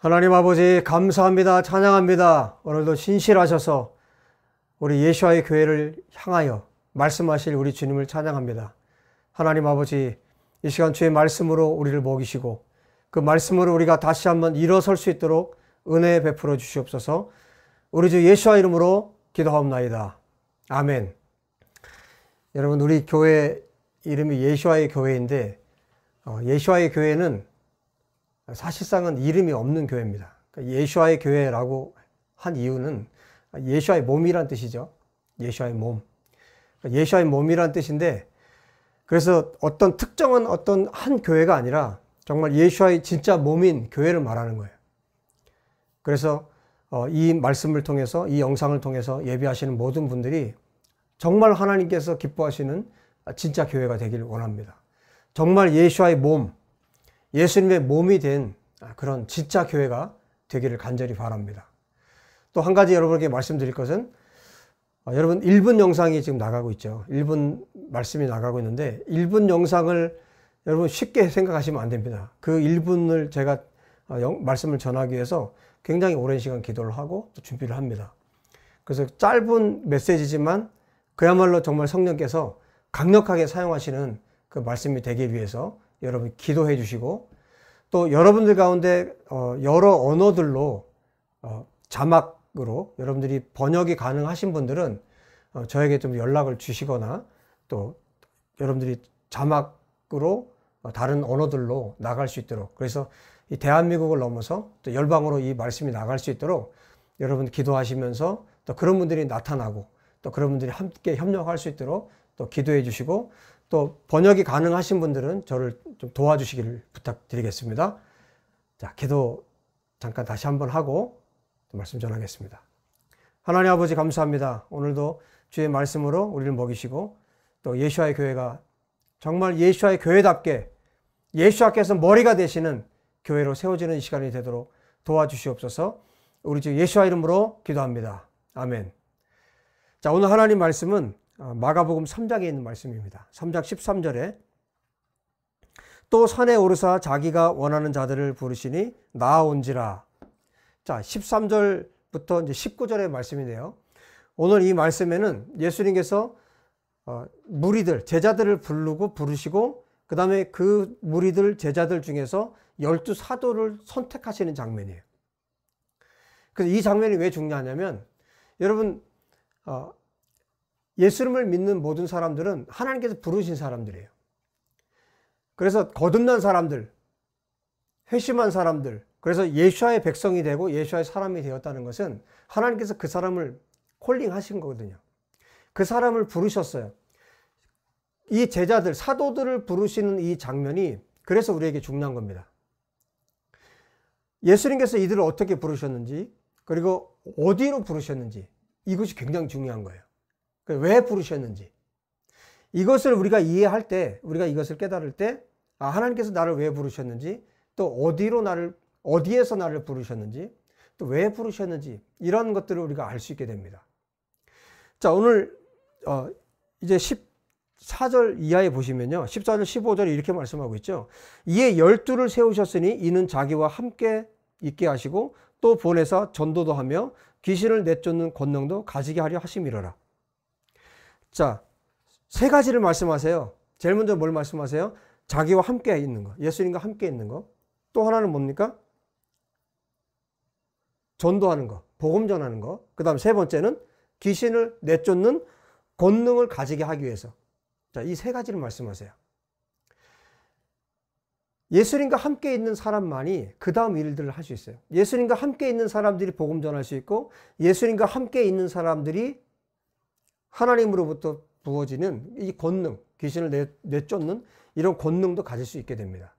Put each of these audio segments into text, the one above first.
하나님 아버지 감사합니다. 찬양합니다. 오늘도 신실하셔서 우리 예수와의 교회를 향하여 말씀하실 우리 주님을 찬양합니다. 하나님 아버지, 이 시간 주의 말씀으로 우리를 먹이시고 그 말씀으로 우리가 다시 한번 일어설 수 있도록 은혜 베풀어 주시옵소서. 우리 주 예수와 이름으로 기도하옵나이다. 아멘. 여러분, 우리 교회 이름이 예수와의 교회인데 예수와의 교회는 사실상은 이름이 없는 교회입니다. 예수와의 교회라고 한 이유는 예수와의 몸이란 뜻이죠. 예수와의 몸. 예수와의 몸이란 뜻인데, 그래서 어떤 특정한 어떤 한 교회가 아니라 정말 예수와의 진짜 몸인 교회를 말하는 거예요. 그래서 이 말씀을 통해서, 이 영상을 통해서 예배하시는 모든 분들이 정말 하나님께서 기뻐하시는 진짜 교회가 되기를 원합니다. 정말 예수와의 몸, 예수님의 몸이 된 그런 진짜 교회가 되기를 간절히 바랍니다. 또 한 가지 여러분에게 말씀드릴 것은, 여러분 1분 영상이 지금 나가고 있죠. 1분 말씀이 나가고 있는데 1분 영상을 여러분 쉽게 생각하시면 안 됩니다. 그 1분을 제가 말씀을 전하기 위해서 굉장히 오랜 시간 기도를 하고 또 준비를 합니다. 그래서 짧은 메시지지만 그야말로 정말 성령께서 강력하게 사용하시는 그 말씀이 되기 위해서 여러분 기도해 주시고, 또 여러분들 가운데 여러 언어들로 자막으로 여러분들이 번역이 가능하신 분들은 저에게 좀 연락을 주시거나, 또 여러분들이 자막으로 다른 언어들로 나갈 수 있도록, 그래서 이 대한민국을 넘어서 또 열방으로 이 말씀이 나갈 수 있도록 여러분 기도하시면서 또 그런 분들이 나타나고 또 그런 분들이 함께 협력할 수 있도록 또 기도해 주시고, 또 번역이 가능하신 분들은 저를 좀 도와주시기를 부탁드리겠습니다. 자, 기도 잠깐 다시 한번 하고 말씀 전하겠습니다. 하나님 아버지 감사합니다. 오늘도 주의 말씀으로 우리를 먹이시고 또 예수와의 교회가 정말 예수와의 교회답게 예수와께서 머리가 되시는 교회로 세워지는 이 시간이 되도록 도와주시옵소서. 우리 주 예수와 이름으로 기도합니다. 아멘. 자, 오늘 하나님 말씀은 마가복음 3장에 있는 말씀입니다. 3장 13절에 또 산에 오르사 자기가 원하는 자들을 부르시니 나아온지라. 자, 13절부터 이제 19절의 말씀이네요. 오늘 이 말씀에는 예수님께서 무리들, 제자들을 부르시고 그 다음에 그 무리들, 제자들 중에서 12 사도를 선택하시는 장면이에요. 그래서 이 장면이 왜 중요하냐면, 여러분 예수님을 믿는 모든 사람들은 하나님께서 부르신 사람들이에요. 그래서 거듭난 사람들, 회심한 사람들, 그래서 예수와의 백성이 되고 예수와의 사람이 되었다는 것은 하나님께서 그 사람을 콜링하신 거거든요. 그 사람을 부르셨어요. 이 제자들, 사도들을 부르시는 이 장면이 그래서 우리에게 중요한 겁니다. 예수님께서 이들을 어떻게 부르셨는지, 그리고 어디로 부르셨는지, 이것이 굉장히 중요한 거예요. 왜 부르셨는지, 이것을 우리가 이해할 때, 우리가 이것을 깨달을 때, 하나님께서 나를 왜 부르셨는지, 또 어디에서 나를 부르셨는지, 또 왜 부르셨는지, 이런 것들을 우리가 알 수 있게 됩니다. 자, 오늘 이제 14절 이하에 보시면요, 14절 15절에 이렇게 말씀하고 있죠. 이에 12를 세우셨으니 이는 자기와 함께 있게 하시고 또 보내사 전도도 하며 귀신을 내쫓는 권능도 가지게 하려 하심이로라. 자, 세 가지를 말씀하세요. 제일 먼저 뭘 말씀하세요? 자기와 함께 있는 거, 예수님과 함께 있는 거. 또 하나는 뭡니까? 전도하는 거, 복음 전하는 거. 그 다음 세 번째는 귀신을 내쫓는 권능을 가지게 하기 위해서. 자, 이 세 가지를 말씀하세요. 예수님과 함께 있는 사람만이 그 다음 일들을 할 수 있어요. 예수님과 함께 있는 사람들이 복음 전할 수 있고, 예수님과 함께 있는 사람들이 하나님으로부터 부어지는 이 권능, 귀신을 내쫓는 이런 권능도 가질 수 있게 됩니다.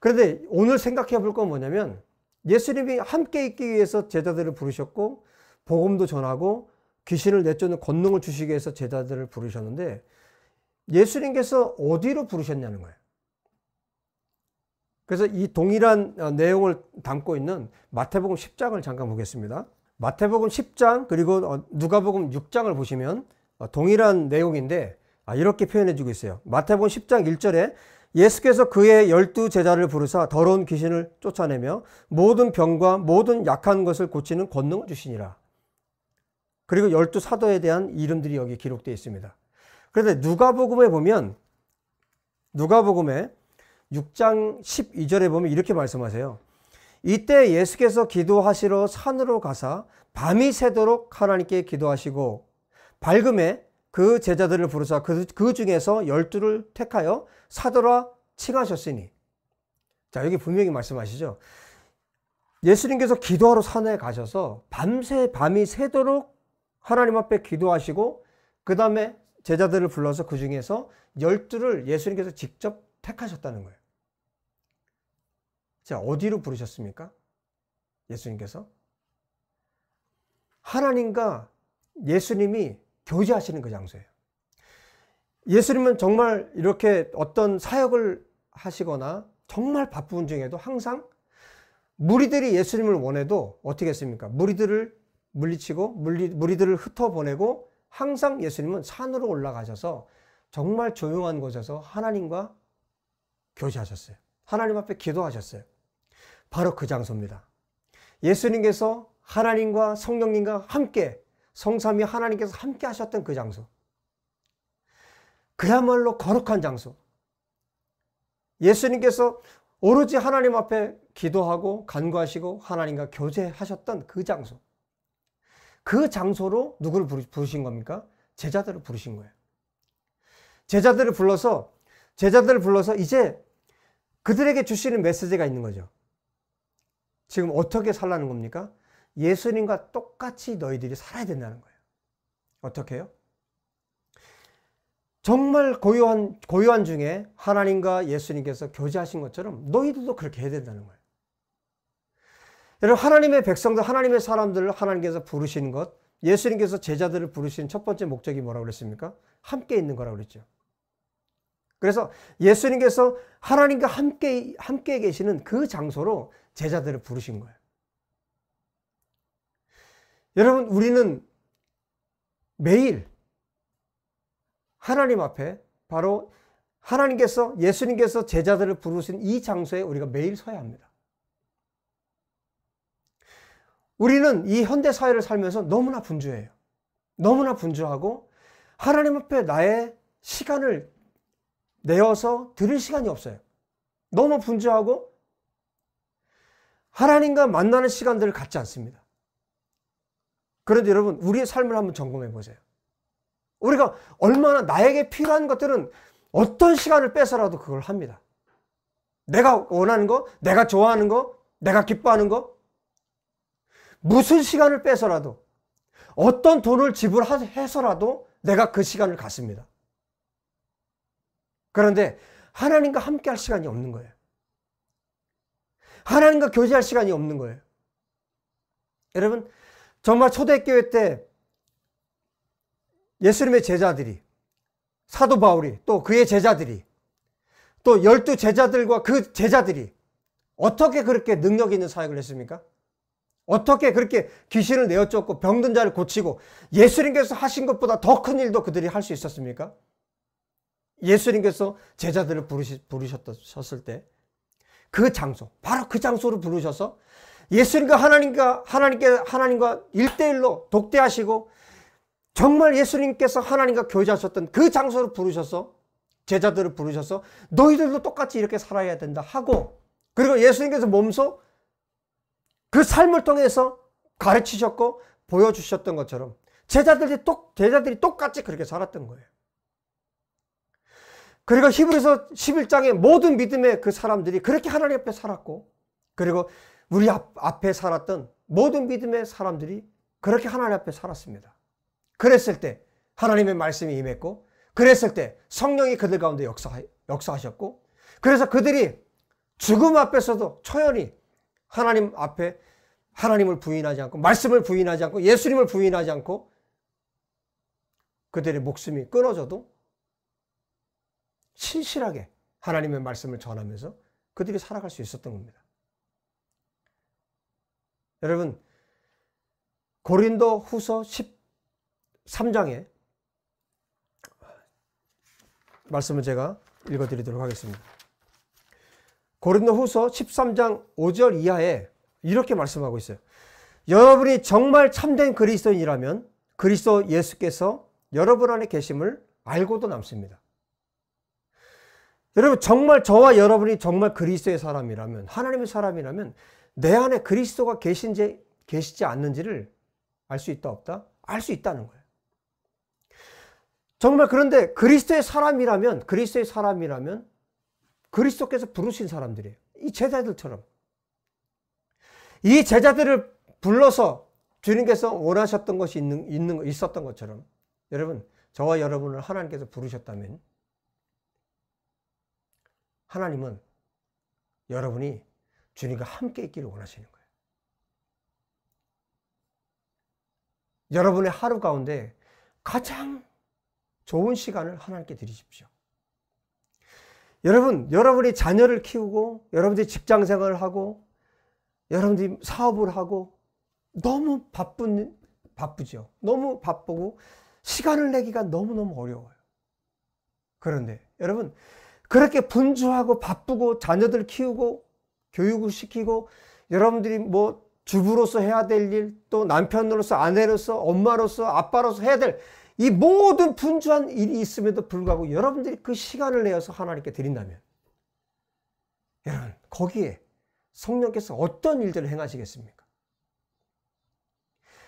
그런데 오늘 생각해 볼 건 뭐냐면, 예수님이 함께 있기 위해서 제자들을 부르셨고 복음도 전하고 귀신을 내쫓는 권능을 주시기 위해서 제자들을 부르셨는데, 예수님께서 어디로 부르셨냐는 거예요. 그래서 이 동일한 내용을 담고 있는 마태복음 10장을 잠깐 보겠습니다. 마태복음 10장 그리고 누가복음 6장을 보시면 동일한 내용인데 이렇게 표현해 주고 있어요. 마태복음 10장 1절에 예수께서 그의 12 제자를 부르사 더러운 귀신을 쫓아내며 모든 병과 모든 약한 것을 고치는 권능을 주시니라. 그리고 12 사도에 대한 이름들이 여기 기록되어 있습니다. 그런데 누가복음에 보면, 누가복음에 6장 12절에 보면 이렇게 말씀하세요. 이때 예수께서 기도하시러 산으로 가사 밤이 새도록 하나님께 기도하시고 밝음에 그 제자들을 부르사 그 중에서 12를 택하여 사도라 칭하셨으니. 자, 여기 분명히 말씀하시죠. 예수님께서 기도하러 산에 가셔서 밤이 새도록 하나님 앞에 기도하시고 그 다음에 제자들을 불러서 그 중에서 12를 예수님께서 직접 택하셨다는 거예요. 자, 어디로 부르셨습니까? 예수님께서 하나님과 예수님이 교제하시는 그 장소예요. 예수님은 정말 이렇게 어떤 사역을 하시거나 정말 바쁜 중에도 항상 무리들이 예수님을 원해도 어떻게 했습니까? 무리들을 물리치고 무리들을 흩어보내고 항상 예수님은 산으로 올라가셔서 정말 조용한 곳에서 하나님과 교제하셨어요. 하나님 앞에 기도하셨어요. 바로 그 장소입니다. 예수님께서 하나님과 성령님과 함께, 성삼위 하나님께서 함께 하셨던 그 장소. 그야말로 거룩한 장소. 예수님께서 오로지 하나님 앞에 기도하고 간구하시고 하나님과 교제하셨던 그 장소. 그 장소로 누구를 부르신 겁니까? 제자들을 부르신 거예요. 제자들을 불러서 이제 그들에게 주시는 메시지가 있는 거죠. 지금 어떻게 살라는 겁니까? 예수님과 똑같이 너희들이 살아야 된다는 거예요. 어떻게 해요? 정말 고요한 중에 하나님과 예수님께서 교제하신 것처럼 너희들도 그렇게 해야 된다는 거예요. 여러분, 하나님의 백성들, 하나님의 사람들을 하나님께서 부르시는 것, 예수님께서 제자들을 부르시는 첫 번째 목적이 뭐라고 그랬습니까? 함께 있는 거라고 그랬죠. 그래서 예수님께서 하나님과 함께 계시는 그 장소로 제자들을 부르신 거예요. 여러분, 우리는 매일 하나님 앞에 바로 예수님께서 제자들을 부르신 이 장소에 우리가 매일 서야 합니다. 우리는 이 현대 사회를 살면서 너무나 분주해요. 너무나 분주하고 하나님 앞에 나의 시간을 내어서 드릴 시간이 없어요. 너무 분주하고 하나님과 만나는 시간들을 갖지 않습니다. 그런데 여러분, 우리의 삶을 한번 점검해 보세요. 우리가 얼마나 나에게 필요한 것들은 어떤 시간을 빼서라도 그걸 합니다. 내가 원하는 거, 내가 좋아하는 거, 내가 기뻐하는 거, 무슨 시간을 빼서라도, 어떤 돈을 지불해서라도 내가 그 시간을 갖습니다. 그런데 하나님과 함께 할 시간이 없는 거예요. 하나님과 교제할 시간이 없는 거예요. 여러분, 정말 초대교회 때 예수님의 제자들이, 사도 바울이, 또 그의 제자들이, 또 12 제자들과 그 제자들이 어떻게 그렇게 능력 있는 사역을 했습니까? 어떻게 그렇게 귀신을 내어쫓고 병든 자를 고치고 예수님께서 하신 것보다 더 큰 일도 그들이 할 수 있었습니까? 예수님께서 제자들을 부르셨을 때 그 장소, 바로 그 장소로 부르셔서 예수님과 하나님과 1대1로 독대하시고 정말 예수님께서 하나님과 교제하셨던 그 장소를 부르셔서 제자들을 부르셔서 너희들도 똑같이 이렇게 살아야 된다 하고, 그리고 예수님께서 몸소 그 삶을 통해서 가르치셨고 보여주셨던 것처럼 제자들이 똑같이 그렇게 살았던 거예요. 그리고 히브리서 11장의 모든 믿음의 그 사람들이 그렇게 하나님 앞에 살았고, 그리고 우리 앞에 살았던 모든 믿음의 사람들이 그렇게 하나님 앞에 살았습니다. 그랬을 때 하나님의 말씀이 임했고, 그랬을 때 성령이 그들 가운데 역사하셨고, 그래서 그들이 죽음 앞에서도 초연히 하나님 앞에 하나님을 부인하지 않고, 말씀을 부인하지 않고, 예수님을 부인하지 않고, 그들의 목숨이 끊어져도 신실하게 하나님의 말씀을 전하면서 그들이 살아갈 수 있었던 겁니다. 여러분, 고린도 후서 13장에 말씀을 제가 읽어드리도록 하겠습니다. 고린도후서 13장 5절 이하에 이렇게 말씀하고 있어요. 여러분이 정말 참된 그리스도인이라면 그리스도 예수께서 여러분 안에 계심을 알고도 남습니다. 여러분, 정말 저와 여러분이 정말 그리스도의 사람이라면, 하나님의 사람이라면 내 안에 그리스도가 계시지 않는지를 알 수 있다 없다? 알 수 있다는 거예요. 정말 그런데 그리스도의 사람이라면 그리스도께서 부르신 사람들이에요. 이 제자들처럼. 이 제자들을 불러서 주님께서 원하셨던 것이 있었던 것처럼 여러분, 저와 여러분을 하나님께서 부르셨다면 하나님은 여러분이 주님과 함께 있기를 원하시는 거예요. 여러분의 하루 가운데 가장 좋은 시간을 하나님께 드리십시오. 여러분이 자녀를 키우고 여러분들이 직장 생활을 하고 여러분들이 사업을 하고 너무 바쁘죠. 너무 바쁘고 시간을 내기가 너무너무 어려워요. 그런데 여러분, 그렇게 분주하고 바쁘고 자녀들 키우고 교육을 시키고 여러분들이 뭐 주부로서 해야 될 일, 또 남편으로서, 아내로서, 엄마로서, 아빠로서 해야 될 이 모든 분주한 일이 있음에도 불구하고 여러분들이 그 시간을 내어서 하나님께 드린다면 여러분, 거기에 성령께서 어떤 일들을 행하시겠습니까?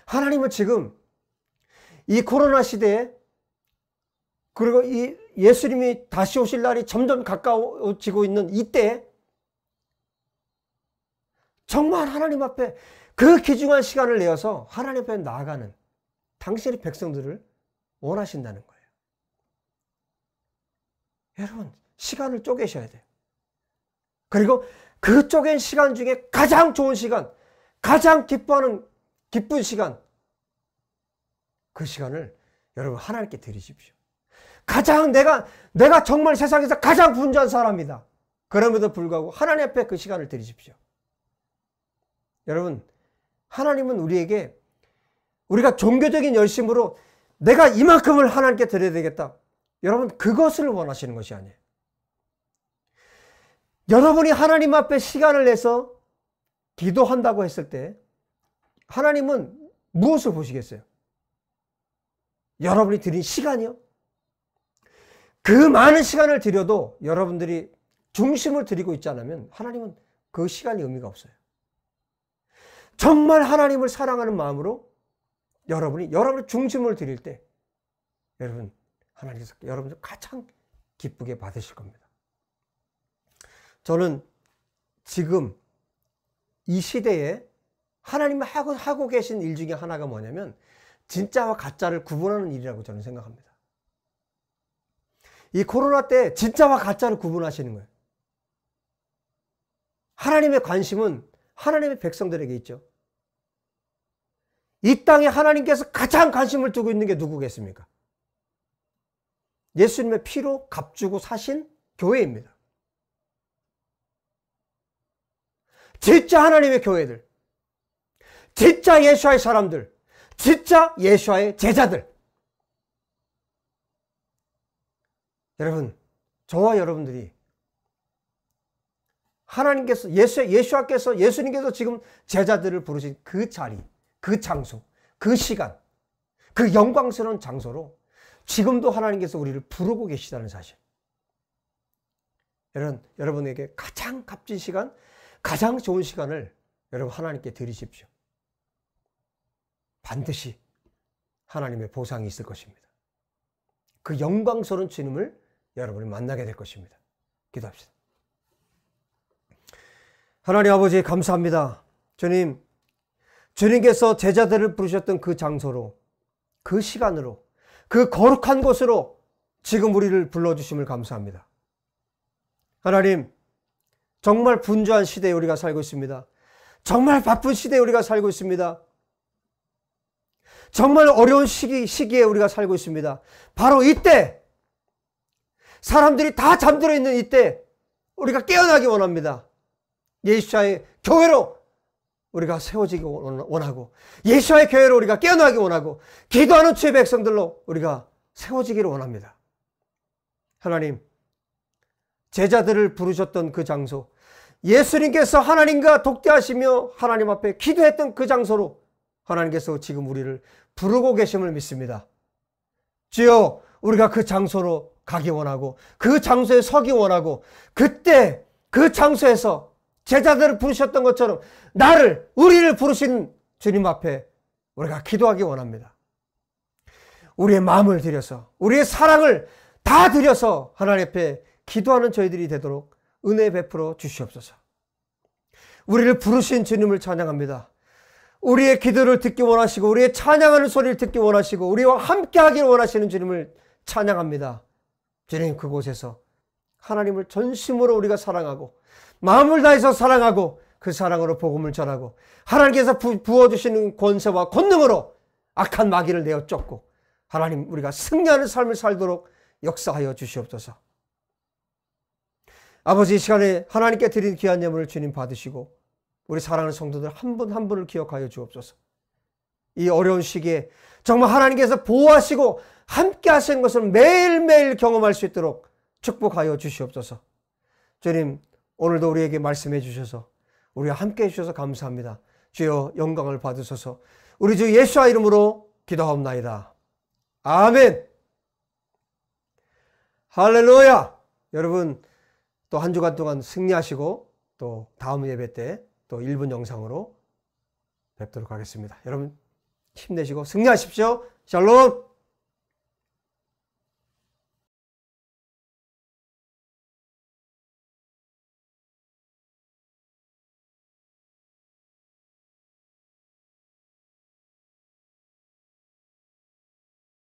하나님은 지금 이 코로나 시대에, 그리고 이 예수님이 다시 오실 날이 점점 가까워지고 있는 이때 정말 하나님 앞에 그 귀중한 시간을 내어서 하나님 앞에 나아가는 당신의 백성들을 원하신다는 거예요. 여러분, 시간을 쪼개셔야 돼요. 그리고 그 쪼갠 시간 중에 가장 좋은 시간, 가장 기쁜 시간, 그 시간을 여러분 하나님께 드리십시오. 가장 내가 정말 세상에서 가장 분주한 사람이다. 그럼에도 불구하고 하나님 앞에 그 시간을 드리십시오. 여러분, 하나님은 우리가 종교적인 열심으로 내가 이만큼을 하나님께 드려야 되겠다. 여러분, 그것을 원하시는 것이 아니에요. 여러분이 하나님 앞에 시간을 내서 기도한다고 했을 때 하나님은 무엇을 보시겠어요? 여러분이 드린 시간이요? 그 많은 시간을 드려도 여러분들이 중심을 드리고 있지 않으면 하나님은 그 시간이 의미가 없어요. 정말 하나님을 사랑하는 마음으로 여러분의 중심을 드릴 때 여러분, 하나님께서 여러분들 가장 기쁘게 받으실 겁니다. 저는 지금 이 시대에 하나님이 하고 계신 일 중에 하나가 뭐냐면 진짜와 가짜를 구분하는 일이라고 저는 생각합니다. 이 코로나 때 진짜와 가짜를 구분하시는 거예요. 하나님의 관심은 하나님의 백성들에게 있죠. 이 땅에 하나님께서 가장 관심을 두고 있는 게 누구겠습니까? 예수님의 피로 값주고 사신 교회입니다. 진짜 하나님의 교회들, 진짜 예수와의 사람들, 진짜 예수와의 제자들. 여러분, 저와 여러분들이 하나님께서 예수님께서 지금 제자들을 부르신 그 자리, 그 장소, 그 시간, 그 영광스러운 장소로 지금도 하나님께서 우리를 부르고 계시다는 사실. 여러분에게 가장 값진 시간, 가장 좋은 시간을 여러분 하나님께 드리십시오. 반드시 하나님의 보상이 있을 것입니다. 그 영광스러운 주님을 여러분이 만나게 될 것입니다. 기도합시다. 하나님 아버지, 감사합니다. 주님께서 제자들을 부르셨던 그 장소로, 그 시간으로, 그 거룩한 곳으로 지금 우리를 불러주심을 감사합니다. 하나님, 정말 분주한 시대에 우리가 살고 있습니다. 정말 바쁜 시대에 우리가 살고 있습니다. 정말 어려운 시기에 우리가 살고 있습니다. 바로 이때, 사람들이 다 잠들어 있는 이때 우리가 깨어나기 원합니다. 예수와의 교회로 우리가 세워지기 원하고, 예수와의 교회로 우리가 깨어나기 원하고, 기도하는 주의 백성들로 우리가 세워지기를 원합니다. 하나님, 제자들을 부르셨던 그 장소, 예수님께서 하나님과 독대하시며 하나님 앞에 기도했던 그 장소로 하나님께서 지금 우리를 부르고 계심을 믿습니다. 주여, 우리가 그 장소로 가기 원하고 그 장소에 서기 원하고 그때 그 장소에서 제자들을 부르셨던 것처럼 우리를 부르신 주님 앞에 우리가 기도하기 원합니다. 우리의 마음을 들여서 우리의 사랑을 다 들여서 하나님 앞에 기도하는 저희들이 되도록 은혜 베풀어 주시옵소서. 우리를 부르신 주님을 찬양합니다. 우리의 기도를 듣기 원하시고 우리의 찬양하는 소리를 듣기 원하시고 우리와 함께 하기를 원하시는 주님을 찬양합니다. 주님, 그곳에서 하나님을 전심으로 우리가 사랑하고 마음을 다해서 사랑하고 그 사랑으로 복음을 전하고 하나님께서 부어주시는 권세와 권능으로 악한 마귀를 내어 쫓고 하나님, 우리가 승리하는 삶을 살도록 역사하여 주시옵소서. 아버지, 이 시간에 하나님께 드린 귀한 예물을 주님 받으시고 우리 사랑하는 성도들 한 분 한 분을 기억하여 주옵소서. 이 어려운 시기에 정말 하나님께서 보호하시고 함께 하시는 것을 매일매일 경험할 수 있도록 축복하여 주시옵소서. 주님, 오늘도 우리에게 말씀해 주셔서 우리와 함께 해주셔서 감사합니다. 주여, 영광을 받으소서. 우리 주 예수와 이름으로 기도하옵나이다. 아멘. 할렐루야. 여러분, 또 한 주간 동안 승리하시고 또 다음 예배 때 또 1분 영상으로 뵙도록 하겠습니다. 여러분, 힘내시고 승리하십시오. 샬롬.